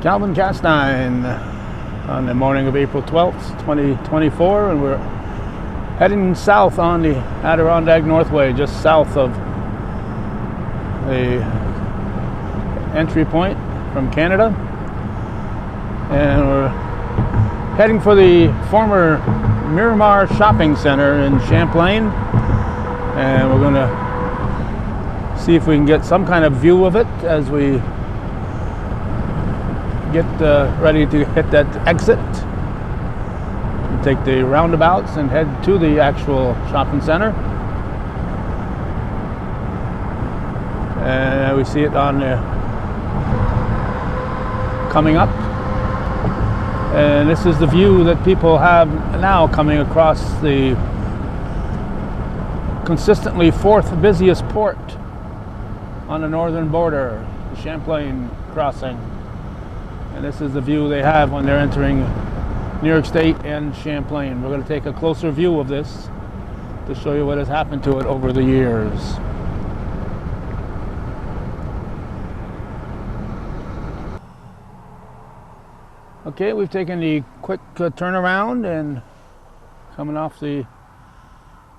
Calvin Castine on the morning of April 12th, 2024, and we're heading south on the Adirondack Northway, just south of the entry point from Canada, and we're heading for the former Mir-o-Mar shopping center in Champlain, and we're going to see if we can get some kind of view of it as we get ready to hit that exit, take the roundabouts and head to the actual shopping center. And we see it on coming up, and this is the view that people have now coming across the consistently fourth busiest port on the northern border, the Champlain crossing. And this is the view they have when they're entering New York State and Champlain. We're going to take a closer view of this to show you what has happened to it over the years. Okay, we've taken the quick turnaround and coming off the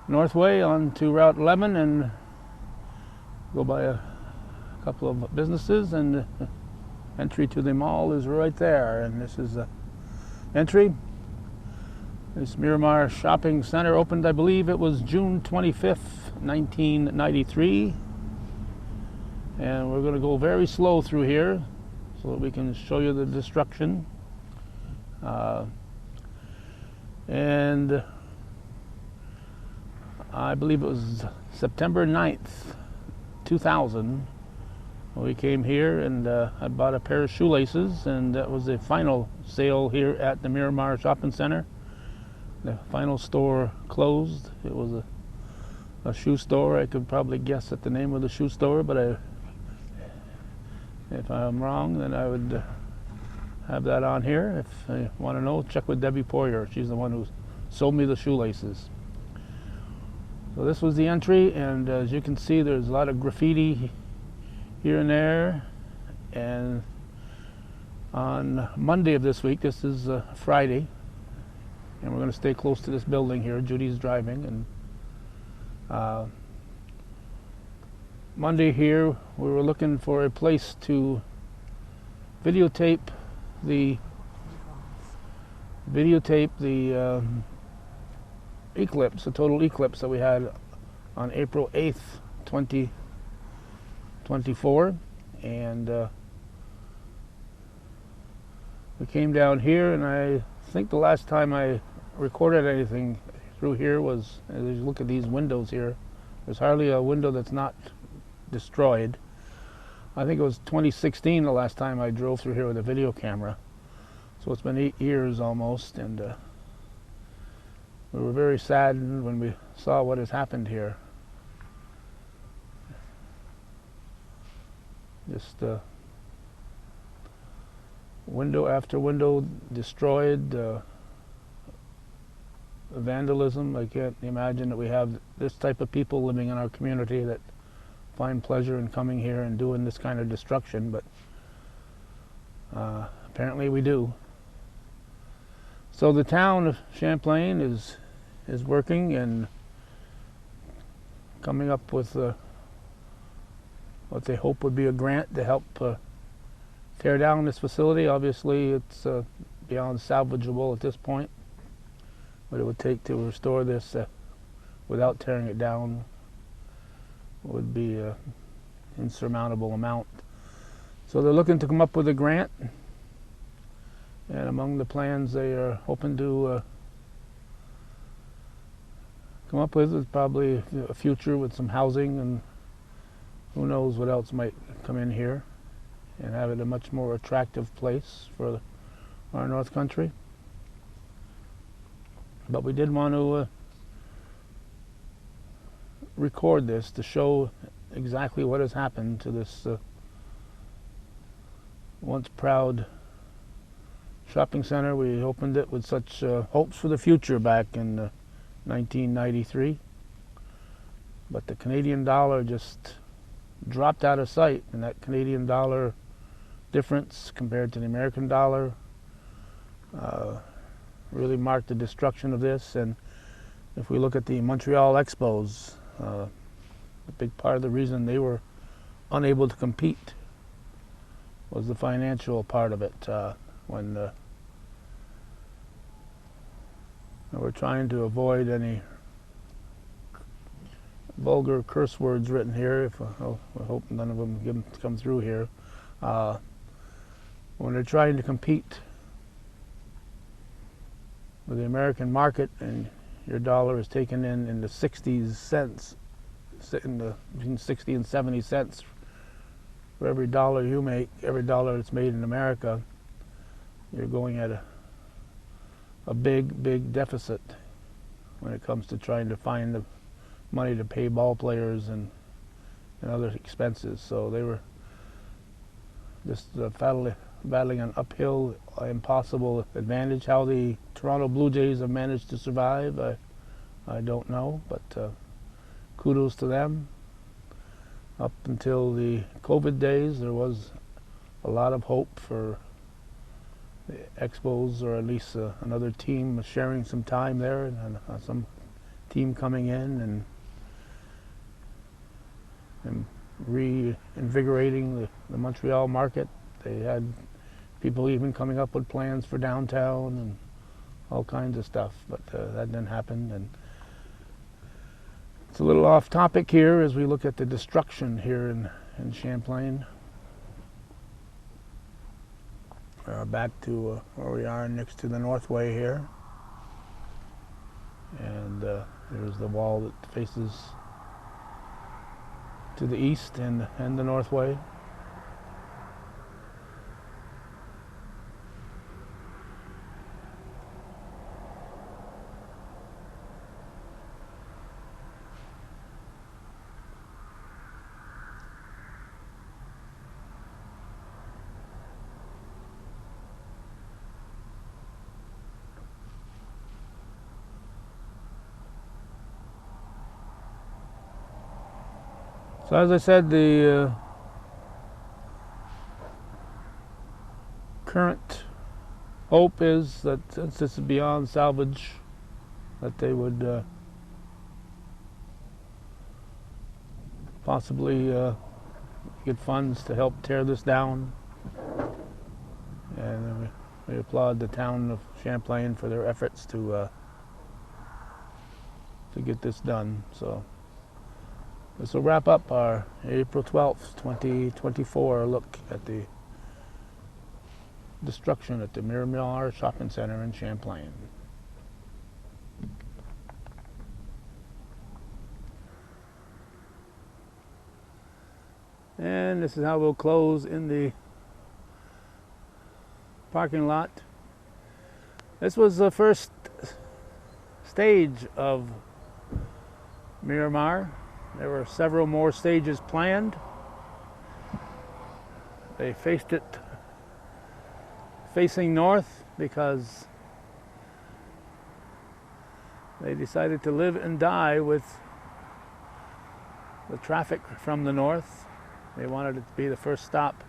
Northway onto Route 11 and go by a couple of businesses, and entry to the mall is right there, and this is the entry. This Mir-o-Mar shopping center opened, I believe it was June 25th, 1993, and we're going to go very slow through here so that we can show you the destruction. And I believe it was September 9th, 2000, we came here, and I bought a pair of shoelaces, and that was the final sale here at the Mir-o-Mar shopping center. The final store closed. It was a shoe store. I could probably guess at the name of the shoe store, but if I'm wrong, then I would have that on here. If you want to know, check with Debbie Poyer. She's the one who sold me the shoelaces. So this was the entry, and as you can see, there's a lot of graffiti here and there. And on Monday of this week, this is Friday, and we're going to stay close to this building here. Judy's driving, and Monday here we were looking for a place to videotape the eclipse, the total eclipse that we had on April 8th, 2024, and we came down here, and I think the last time I recorded anything through here was, as you look at these windows here, there's hardly a window that's not destroyed. I think it was 2016 the last time I drove through here with a video camera, so it's been 8 years almost, and we were very saddened when we saw what has happened here. Just window after window destroyed, vandalism. I can't imagine that we have this type of people living in our community that find pleasure in coming here and doing this kind of destruction, but apparently we do. So the town of Champlain is working and coming up with what they hope would be a grant to help tear down this facility. Obviously it's beyond salvageable at this point. What it would take to restore this without tearing it down would be an insurmountable amount. So they're looking to come up with a grant, and among the plans they are hoping to come up with is probably a future with some housing, and who knows what else might come in here and have it a much more attractive place for our North Country. But we did want to record this to show exactly what has happened to this once proud shopping center. We opened it with such hopes for the future back in 1993, but the Canadian dollar just dropped out of sight, and that Canadian dollar difference compared to the American dollar really marked the destruction of this. And if we look at the Montreal Expos, a big part of the reason they were unable to compete was the financial part of it. When we're trying to avoid any vulgar curse words written here, if I hope none of them come through here. When they're trying to compete with the American market and your dollar is taken in the 60 cents, between 60 and 70 cents for every dollar you make, every dollar that's made in America, you're going at a big deficit when it comes to trying to find the money to pay ball players and other expenses. So they were just battling an uphill, impossible advantage. How the Toronto Blue Jays have managed to survive, I don't know, but kudos to them. Up until the COVID days, there was a lot of hope for the Expos, or at least another team sharing some time there, and some team coming in and reinvigorating the Montreal market. They had people even coming up with plans for downtown and all kinds of stuff, but that didn't happen. And it's a little off topic here as we look at the destruction here in Champlain. Back to where we are next to the Northway here. And there's the wall that faces to the east and the Northway. So as I said, the current hope is that since this is beyond salvage, that they would possibly get funds to help tear this down. And we applaud the town of Champlain for their efforts to get this done. So this will wrap up our April 12th, 2024 look at the destruction at the Mir-o-Mar shopping center in Champlain. And this is how we'll close in the parking lot. This was the first stage of Mir-o-Mar. There were several more stages planned. They faced it facing north because they decided to live and die with the traffic from the north. They wanted it to be the first stop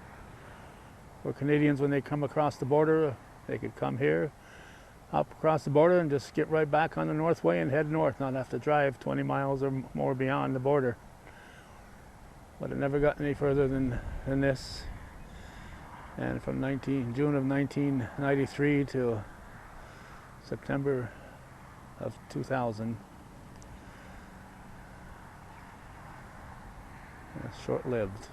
for Canadians when they come across the border. They could come here, hop across the border, and just get right back on the Northway and head north, not have to drive 20 miles or more beyond the border. But it never got any further than this. And from June of 1993 to September of 2000, it's short-lived.